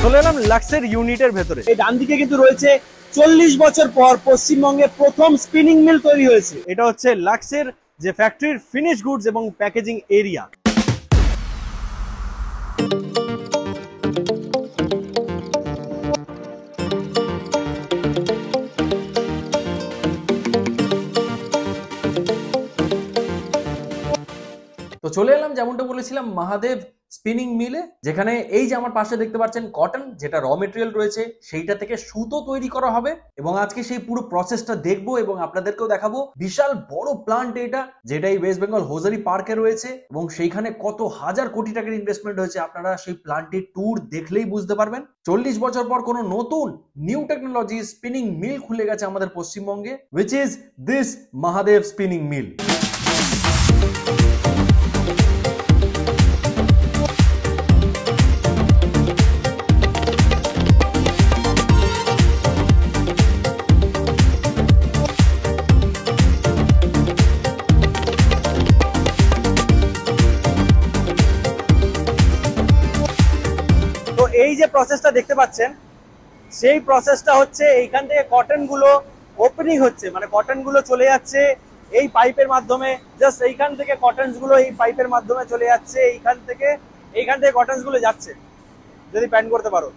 চলে এলাম লাক্সের ইউনিটের ভেতরে। এই ডান দিকে কিন্তু রয়েছে 40 বছর পর পশ্চিমবঙ্গে প্রথম স্পিনিং মিল তৈরি হয়েছে। এটা হচ্ছে লাক্সের যে ফ্যাক্টরির ফিনিশ গুডস এবং প্যাকেজিং এরিয়া। তো চলে এলাম যেমনটা বলেছিলাম মহাদেব স্পিনিং মিলে, যেখানে এই যে আমার পাশে দেখতে পাচ্ছেন কটন, যেটা র মেটেরিয়াল রয়েছে সেইটা থেকে সুতো তৈরি করা হবে। এবং আজকে সেই পুরো প্রসেসটা দেখবো এবং আপনাদেরকেও দেখাবো। বিশাল বড় প্লান্ট এটা, যেটা এই ওয়েস্ট বেঙ্গল হোজারি পার্কে রয়েছে এবং সেইখানে কত হাজার কোটি টাকার ইনভেস্টমেন্ট হয়েছে আপনারা সেই প্লান্টের ট্যুর দেখলেই বুঝতে পারবেন। 40 বছর পর কোনো নতুন নিউ টেকনোলজি স্পিনিং মিল খুলে গেছে আমাদের পশ্চিমবঙ্গে, which is this Mahadev spinning mill. এই যে প্রসেসটা দেখতে পাচ্ছেন, সেই প্রসেসটা হচ্ছে এইখান থেকে কটন গুলো ওপেনিং হচ্ছে, মানে কটন গুলো চলে যাচ্ছে এই পাইপের মাধ্যমে। জাস্ট এইখান থেকে কটনস গুলো এই পাইপের মাধ্যমে চলে যাচ্ছে, এইখান থেকে কটনস গুলো যাচ্ছে। যদি প্যান করতে পারো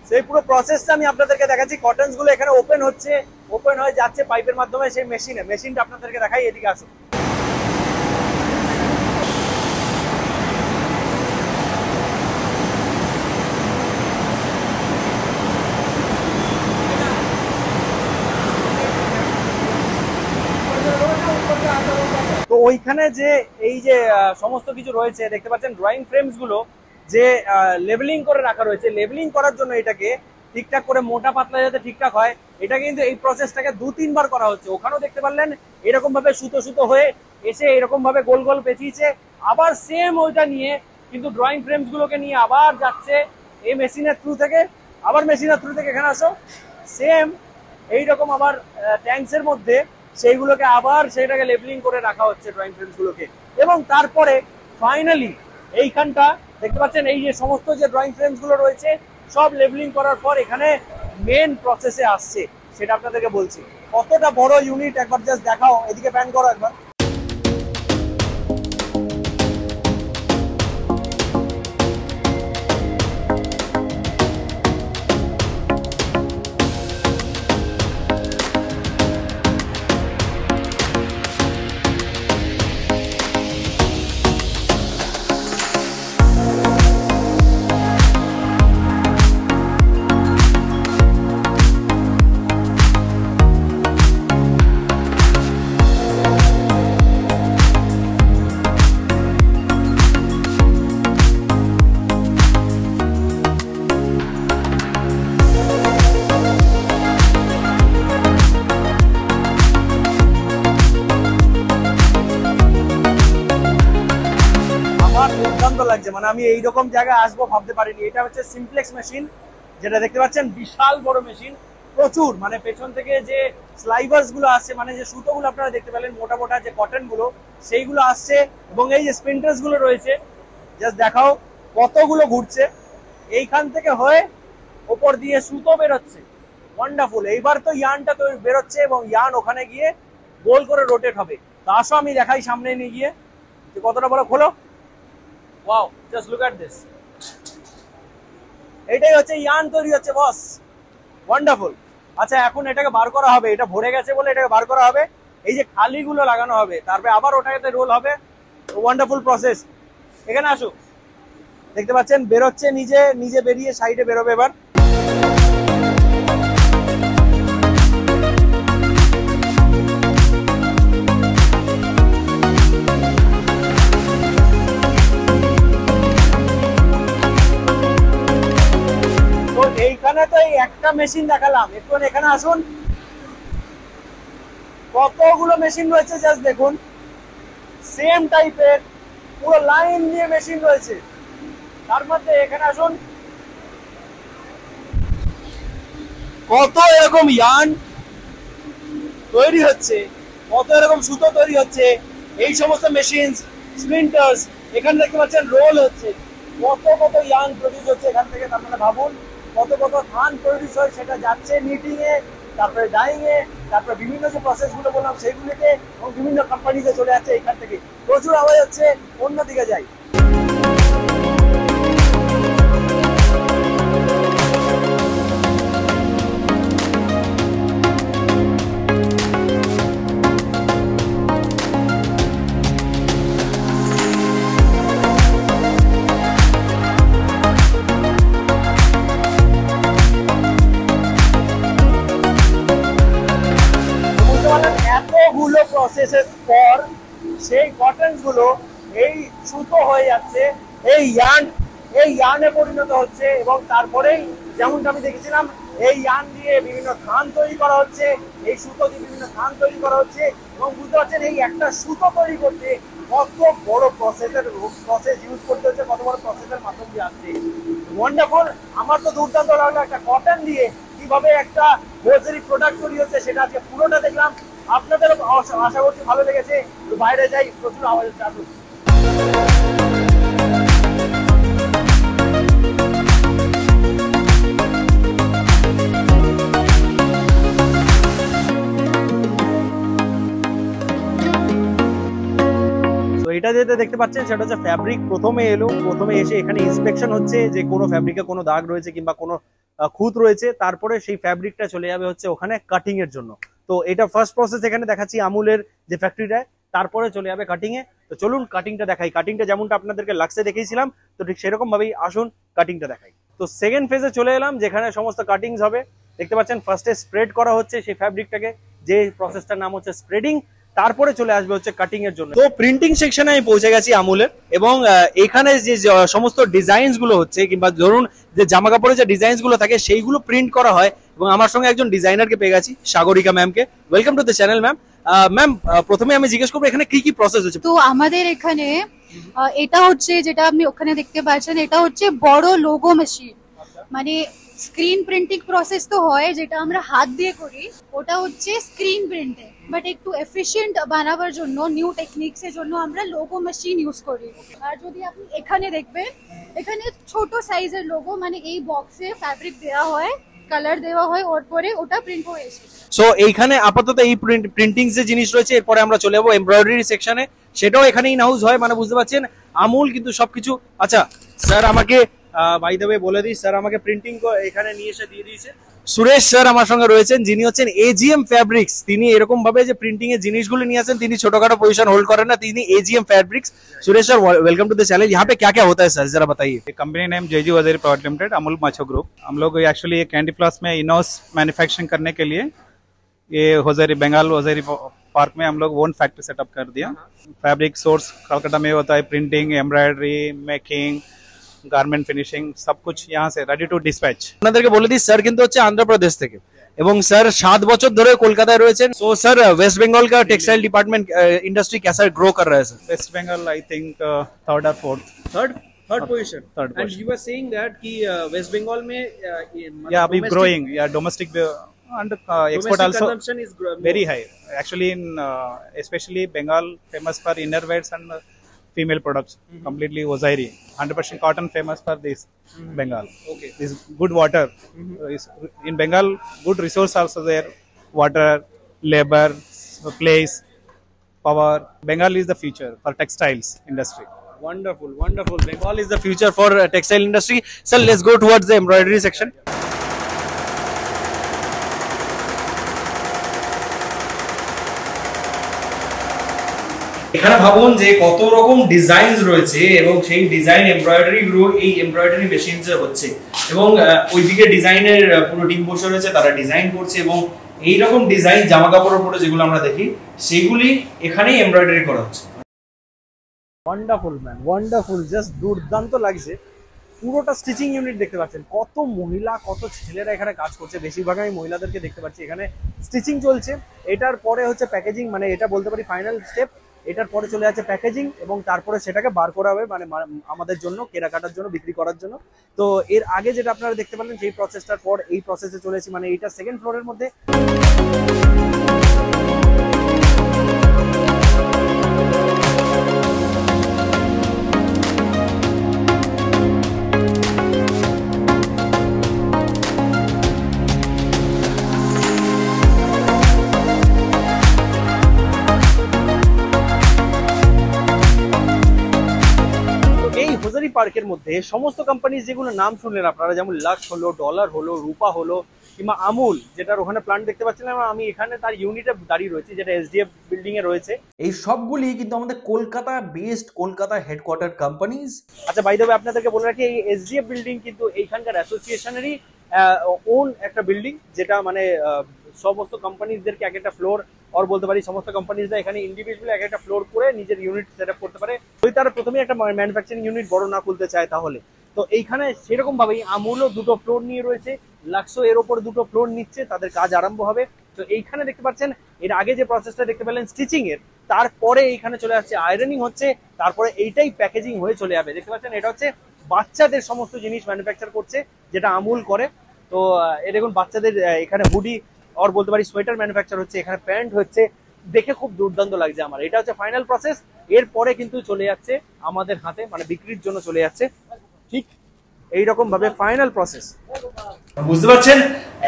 সেই পুরো প্রসেসটা আমি আপনাদেরকে দেখাচ্ছি। কটনস গুলো এখানে ওপেন হচ্ছে, ওপেন হয়ে যাচ্ছে পাইপের মাধ্যমে সেই মেশিনটা আপনাদেরকে দেখাই। এদিকে আসুন। তো ওইখানে যে এই যে সমস্ত কিছু রয়েছে দেখতে পাচ্ছেন, ড্রয়িং ফ্রেমস গুলো যে লেবেলিং করে রাখা রয়েছে, লেবেলিং করার জন্য এটাকে ঠিকঠাক করে মোটা পাতলা যাতে ঠিকঠাক হয়, এটা কিন্তু এই প্রসেসটাকে 2-3 বার করা হচ্ছে। ওখানেও দেখতে পারলেন এরকম ভাবে সুতো সুতো হয়ে এসে এরকম ভাবে গোল গোল পেঁচিয়েছে, আবার সেম ওইটা নিয়ে কিন্তু ড্রয়িং ফ্রেমস গুলোকে নিয়ে আবার যাচ্ছে এই মেশিনের থ্রু থেকে, আবার মেশিনের থ্রু থেকে এখানে আসো, সেম এইরকম আবার ট্যাঙ্কস এর মধ্যে সেইগুলোকে আবার সেটাকে লেবেলিং করে রাখা হচ্ছে ড্রয়িং ফ্রেমস গুলোকে। এবং তারপরে ফাইনালি এইখানটা দেখতে পাচ্ছেন, এই যে সমস্ত যে ড্রয়িং ফ্রেমস গুলো রয়েছে সব লেবেলিং করার পর এখানে মেন প্রসেসে আসছে, সেটা আপনাদেরকে বলছি। কতটা বড় ইউনিট একবার জাস্ট দেখাও, এদিকে প্যান করো একবার। লাগছে, মানে আমি এইরকম জায়গায় আসবো ভাবতে পারিনি। এটা হচ্ছে সিমপ্লেক্স মেশিন, যেটা দেখতে পাচ্ছেন বিশাল বড় মেশিন, প্রচুর, মানে পেছন থেকে যে স্লাইভার্স গুলো আসছে, মানে যে সুতোগুলো আপনারা দেখতে পেলেন মোটা মোটা যে কটন গুলো সেইগুলো আসছে, এবং এই যে স্পিন্টার্স গুলো রয়েছে জাস্ট দেখাও কতগুলো ঘুরছে এইখান থেকে হয়ে ওপর দিয়ে সুতো বেরোচ্ছে। ওয়ান্ডারফুল। এইবার তো ইয়ানটা তো বেরোচ্ছে এবং ইয়ান ওখানে গিয়ে গোল করে রোটেট হবে। তা আসো আমি দেখাই সামনে নিয়ে গিয়ে যে কতটা বড়। খোলো। Wow, just look at this. এটাই হচ্ছে ইয়ান তৈরি হচ্ছে বস। ওয়ান্ডারফুল। আচ্ছা, এখন এটাকে বার করা হবে, এটা ভরে গেছে বলে এটাকে বার করা হবে। এই যে খালিগুলো লাগানো হবে, তারপরে আবার ওটাকে রোল হবে। Wonderful process. এখানে আসুক, দেখতে পাচ্ছেন বেরোচ্ছে, নিজে নিজে বেরিয়ে সাইডে বেরোবে। এবার এইখানে তো এই একটা মেশিন দেখালাম, একটু এখানে আসুন, কতগুলো মেশিন রয়েছে জাস্ট দেখুন। সেম টাইপের পুরো লাইন দিয়ে মেশিন রয়েছে। তার মধ্যে এখানে আসুন, কত এরকম ইয়ার্ন তৈরি হচ্ছে, কত এরকম সুতো তৈরি হচ্ছে, এই সমস্ত মেশিন, স্প্লিন্টার্স, এখানে দেখতে পাচ্ছেন রোল হচ্ছে, কত কত ইয়ার্ন প্রডিউস হচ্ছে এখান থেকে। তার মানে ভাবুন কত কত থান তৈরি হয় সেটা যাচ্ছে নিটিং এ, তারপরে ডাইং এ, তারপরে বিভিন্ন যে প্রসেস গুলো বললাম সেগুলিতে, এবং বিভিন্ন কোম্পানিতে চলে যাচ্ছে এখান থেকে। প্রচুর আওয়াজ হচ্ছে, অন্যদিকে যাই। এতগুলো প্রসেসের পর সেই কটন গুলো এই সুতো হয়ে যাচ্ছে, এই ইয়ার্নে পরিণত হচ্ছে, এবং তারপরেই যেমনটা আমি দেখেছিলাম এই ইয়ার্ন দিয়ে বিভিন্ন থান তৈরি করা হচ্ছে, এই সুতো দিয়ে বিভিন্ন থান তৈরি করা হচ্ছে। এবং বুঝতে পারছেন এই একটা সুতো তৈরি করতে কত বড় প্রসেস ইউজ করতে হচ্ছে, কত বড় প্রসেসের মাধ্যম দিয়ে আসছে। ওয়ান্ডারফুল। আমার তো দুর্দান্ত লাগলো একটা কটন দিয়ে কিভাবে একটা হোজেরি প্রোডাক্ট তৈরি হচ্ছে, সেটা আজকে পুরোটা দেখলাম। আপনাদের আশা করছি ভালো লেগেছে। বাইরে যাই, প্রচুর আওয়াজ হচ্ছে। এটা যেটা দেখতে পাচ্ছেন সেটা হচ্ছে ফ্যাব্রিক প্রথমে এসে এখানে ইন্সপেকশন হচ্ছে যে কোনো ফ্যাব্রিকে কোনো দাগ রয়েছে কিংবা কোনো খুঁত রয়েছে, তারপরে সেই ফ্যাব্রিকটা চলে যাবে হচ্ছে ওখানে কাটিং এর জন্য। তো এটা ফার্স্ট প্রসেস এখানে দেখাচ্ছি আমুলের যে ফ্যাক্টরিটায়, তারপরে চলে যাবে কাটিং এ। তো চলুন কাটিংটা দেখাই। কাটিংটা যেমনটা আপনাদেরকে লাক্সে দেখিয়েছিলাম, তো ঠিক সেরকম ভাবেই আসুন কাটিংটা দেখাই। তো সেকেন্ড ফেজে চলে এলাম যেখানে সমস্ত কাটিংস হবে। দেখতে পাচ্ছেন ফার্স্টে স্প্রেড করা হচ্ছে সেই ফ্যাব্রিকটাকে, যে প্রসেসটার নাম হচ্ছে স্প্রেডিং, তারপরে চলে আসবে হচ্ছে কাটিং এর জন্য। তো প্রিন্টিং সেকশনে আমি পৌঁছে গেছি আমুলের, এবং এখানে যে সমস্ত ডিজাইনস গুলো হচ্ছে কিংবা ধরুন যে জামা কাপড়ে যে ডিজাইনস গুলো থাকে সেইগুলো প্রিন্ট করা হয়, এবং আমার সঙ্গে একজন ডিজাইনারকে পেয়ে গেছি, সাগরিকা ম্যামকে। Welcome to the channel ma'am. Ma'am, প্রথমে আমি জিজ্ঞেস করবো এখানে কি কি প্রসেস হচ্ছে। তো আমাদের এখানে এটা হচ্ছে যেটা আপনি ওখানে দেখতে পাচ্ছেন, এটা হচ্ছে বড় লোগো মেশিন। মানে স্ক্রিন প্রিন্টিং প্রসেস তো হয় যেটা আমরা হাত দিয়ে করি, ওটা হচ্ছে স্ক্রিন প্রিন্টিং, বাট একটু এফিশিয়েন্ট বানাবার জন্য নিউ টেকনিক্স এর জন্য আমরা লোগো মেশিন ইউজ করি। আর যদি আপনি এখানে দেখবেন, এখানে ছোট সাইজের লোগো, মানে এই বক্সে ফ্যাব্রিক দেওয়া হয়, কালার দেওয়া হয়, ওর পরে ওটা প্রিন্ট হয়ে এসেছে। সো এইখানে আপাতত এই প্রিন্টিং যে জিনিস রয়েছে, এরপরে আমরা চলে যাবো এমব্রয়ডারি সেকশনে, সেটাও এখানে ইন হাউস হয়। মানে বুঝতে পারছেন আমুল কিন্তু সবকিছু। আচ্ছা স্যার, আমাকে বাই দ্য ওয়ে বলে দিই, স্যার আমাকে প্রিন্টিং এখানে নিয়ে এসে দিয়ে দিয়েছে। সুরেশ স্যার আমার সঙ্গে রয়েছেন, যিনি হচ্ছেন এজিএম ফ্যাব্রিক্স। তিনি এরকম ভাবে যে প্রিন্টিং এর জিনিসগুলো নিয়ে আসেন, তিনি ছোটখাটো পজিশন হোল্ড করেন না, তিনি AGM fabrics. Suresh sir, welcome to the channel. यहाँ पे क्या क्या होता है सर, जरा बताइए। Company name JG Waziri private limited, Amul Macho group. हम लोग एक्चुअली कैंडी फ्लॉस में इनहाउस मैन्युफैक्चरिंग करने के लिए ये होजरी बंगाल होजरी पार्क में हम लोग ओन फैक्ट्री सेटअप कर दिया। फैब्रिक सोर्स कलकत्ता में होता है, printing, embroidery, making, garment finishing সব কিছু यहाँ से रेडी टू डिस्पैच। আপনাদেরকে বলে দিই স্যার কিন্তু হচ্ছে অন্ধ্রপ্রদেশ থেকে, এবং স্যার 7 বছর ধরে কলকাতায় রয়েছেন। সো স্যার, वेस्ट बंगाल का टेक्सटाइल डिपार्टमेंट इंडस्ट्री कैसा ग्रो कर रहा है sir? West Bengal I think third और fourth third position. Third and position. You are saying that कि वेस्ट बंगाल में या अभी ग्रोइंग या domestic and export also consumption is very high actually in especially Bengal famous for innerwears and female products. Completely Hozairi 100% cotton famous for this Bengal. Okay. This good water in Bengal, good resource also there, water, labor, place, power. Bengal is the future for textiles industry. Wonderful, wonderful. Bengal is the future for textile industry. Sir, let's go towards the embroidery section. এখানে ভাবুন যে কত রকম designs রয়েছে, এবং সেই design embroidery গুলো এই এমব্রয়ডারি মেশিনসে হচ্ছে, এবং ওইদিকে ডিজাইনের পুরো টিম বসে রয়েছে, তারা ডিজাইন করছে, এবং এই রকম ডিজাইন জামা কাপড়ের উপরে যেগুলো আমরা দেখি সেগুলি এখানেই এমব্রয়ডারি করা হচ্ছে। ওয়ান্ডারফুল ম্যান, ওয়ান্ডারফুল, জাস্ট দুর্দান্ত লাগছে। পুরোটা স্টিচিং ইউনিট দেখতে পাচ্ছেন, কত মহিলা কত ছেলেরা এখানে কাজ করছে, বেশিরভাগ আমি মহিলাদেরকে দেখতে পাচ্ছি। এখানে স্টিচিং চলছে, এটার পরে হচ্ছে প্যাকেজিং, মানে এটা বলতে পারি ফাইনাল স্টেপ। এটার পরে চলে যাচ্ছে প্যাকেজিং, এবং তারপরে সেটাকে বার করা হবে মানে আমাদের জন্য কেনাকাটার জন্য, বিক্রি করার জন্য। তো এর আগে যেটা আপনারা দেখতে পেলেন সেই প্রসেসটার পর এই প্রসেসে চলেছি, মানে এইটা সেকেন্ড ফ্লোরের মধ্যে। পার্কের মধ্যে সমস্ত কোম্পানি যেগুলো নাম শুনলেন আপনারা, যেমন লাক্স হলো, ডলার হলো, রূপা হলো, কিংবা আমুল, যেটার ওখানে প্ল্যান্ট দেখতে পাচ্ছিলাম আমি এখানে তার ইউনিটে দাঁড়িয়ে রয়েছে, যেটা এসডিএফ বিল্ডিং এ রয়েছে। এই সবগুলি কিন্তু আমাদের Kolkata based, Kolkata headquarter companies. আচ্ছা, বাই দ্য ওয়ে আপনাদেরকে বলে রাখি, এই এসডিএফ বিল্ডিং কিন্তু এইখানকার অ্যাসোসিয়েশনেরই ওন একটা বিল্ডিং, যেটা মানে সমস্ত কোম্পানিজদেরকে এক একটা ফ্লোর, আর বলতে পারি সমস্ত কোম্পানিজরা এখানে ইন্ডিভিজুয়ালি এক একটা ফ্লোর করে নিজের ইউনিট সেট আপ করতে পারে। ওই তারা প্রথমেই একটা ম্যানুফ্যাকচারিং ইউনিট বড় না খুলতে চায় তাহলে। তো এইখানে সেরকম ভাবেই আমুলও দুটো ফ্লোর নিয়ে রয়েছে, লাক্সো এর ওপর দুটো ফ্লোর নিচ্ছে, তাদের কাজ আরম্ভ হবে। তো এইখানে দেখতে পাচ্ছেন এর আগে যে প্রসেসটা দেখতে পেলেন স্টিচিং এর, তারপরে এইখানে চলে আসছে আয়রনিং হচ্ছে, তারপরে এইটাই প্যাকেজিং হয়ে চলে যাবে। দেখতে পাচ্ছেন এটা হচ্ছে বাচ্চাদের সমস্ত জিনিস ম্যানুফ্যাকচার করছে, যেটা আমুল করে। তো এ দেখুন বাচ্চাদের এখানে হুডি আর বলতে পারি সোয়েটার ম্যানুফ্যাকচার হচ্ছে, এখানে প্যান্ট হচ্ছে, দেখে খুব দুর্দান্ত লাগছে আমার। এটা হচ্ছে ফাইনাল প্রসেস, এরপরে কিন্তু চলে যাচ্ছে আমাদের হাতে, মানে বিক্রির জন্য চলে যাচ্ছে। ঠিক এইরকম ভাবে ফাইনাল প্রসেস। বুঝতে পারছেন,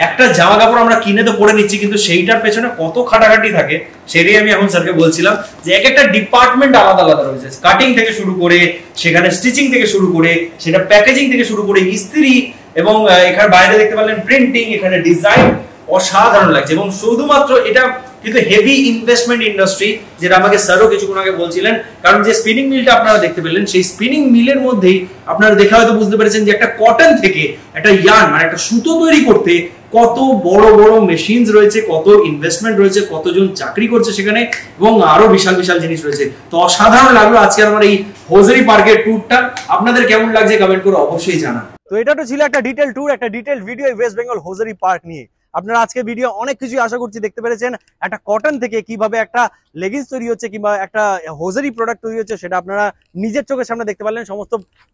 একটা জামা কাপড় আমরা কিনে তো পরে নিচ্ছি, কিন্তু সেইটার পেছনে কত খাটাখাটি থাকে সেটাই আমি এখন স্যারকে বলছিলাম, যে এক একটা ডিপার্টমেন্ট আলাদা আলাদা রয়েছে। কাটিং থেকে শুরু করে, সেখানে স্টিচিং থেকে শুরু করে, সেটা প্যাকেজিং থেকে শুরু করে, ইস্ত্রি, এবং এখানে বাইরে দেখতে পারলেন প্রিন্টিং, এখানে ডিজাইন, অসাধারণ লাগছে। এবং শুধুমাত্র এটা কিন্তু হেভি ইনভেস্টমেন্ট ইন্ডাস্ট্রি, যেটা আমাকে স্যারও কিছুক্ষণ আগে বলছিলেন। কারণ যে স্পিনিং মিলটা আপনারা দেখতে পেলেন, সেই স্পিনিং মিলের মধ্যেই আপনারা দেখে হয়তো বুঝতে পেরেছেন যে একটা কটন থেকে একটা ইয়ার্ন, মানে একটা সুতো তৈরি করতে কত বড় বড় মেশিনস রয়েছে, কত ইনভেস্টমেন্ট রয়েছে, কতজন চাকরি করছে সেখানে, এবং আরো বিশাল বিশাল জিনিস রয়েছে। তো অসাধারণ লাগলো আজকে আমার এই হোজারি পার্কের ট্যুরটা। আপনাদের কেমন লাগছে কমেন্ট করে অবশ্যই জানান। তো এটা তো ছিল একটা ডিটেল ট্যুর, একটা detail video West Bengal hosiery park নিয়ে। আপনারা আজকে ভিডিও অনেক কিছু আশা করছি দেখতে পেরেছেন। একটা কটন থেকে কিভাবে একটা লেগিংস তৈরি হচ্ছে কিংবা একটা হোজারি প্রোডাক্ট তৈরি হচ্ছে, সেটা আপনারা নিজের চোখের সামনে দেখতে পারলেন।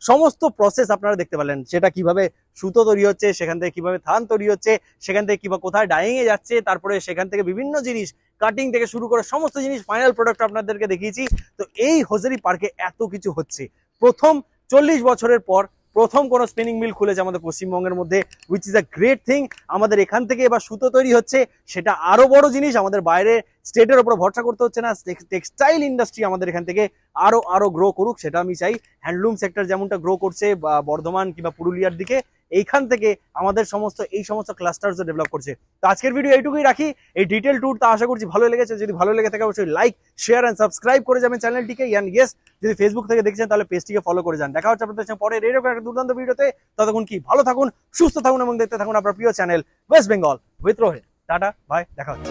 সমস্ত প্রসেস আপনারা দেখতে পারলেন, সেটা কিভাবে সুতো তৈরি হচ্ছে, সেখান থেকে কিভাবে থান তৈরি হচ্ছে, সেখান থেকে কিভাবে কোথায় ডাইং এ যাচ্ছে, তারপরে সেখান থেকে বিভিন্ন জিনিস কাটিং থেকে শুরু করে সমস্ত জিনিস ফাইনাল প্রোডাক্ট আপনাদেরকে দেখিয়েছি। তো এই হোজারি পার্কে এত কিছু হচ্ছে, প্রথম 40 বছরের পর প্রথম কোন স্পিনিং মিল খুলেছে আমাদের পশ্চিমবঙ্গের মধ্যে, which is a great thing. আমাদের এখান থেকে এবার সুতো তৈরি হচ্ছে, সেটা আরো বড় জিনিস। আমাদের বাইরে স্টেটের উপর ভরসা করতে হচ্ছে না। টেক্সটাইল ইন্ডাস্ট্রি আমাদের এখান থেকে আরো গ্রো করুক, সেটা আমি চাই। হ্যান্ডলুম সেক্টর যেমনটা গ্রো করছে বর্ধমান কিংবা পুরুলিয়ার দিকে, এইখান থেকে আমাদের এই সমস্ত ক্লাস্টারস ডেভেলপ করছে। তো আজকের ভিডিও এইটুকুই রাখি। এই ডিটেল ট্যুর তা আশা করছি ভালো লেগেছে। যদি ভালো লেগে থাকে অবশ্যই লাইক, শেয়ার এন্ড সাবস্ক্রাইব করে যাবেন চ্যানেলটিকে। এন্ড ইয়েস, যদি ফেসবুক থেকে দেখছেন তাহলে পেজটিকে ফলো করে যান। দেখা হচ্ছে আপনাদের সঙ্গে পরের এরকম একটা দুর্দান্ত ভিডিওতে। ততক্ষণ কি ভালো থাকুন, সুস্থ থাকুন এবং দেখতে থাকুন আপনার প্রিয় channel West Bengal with Rohit. Tata, bye, দেখা হচ্ছে।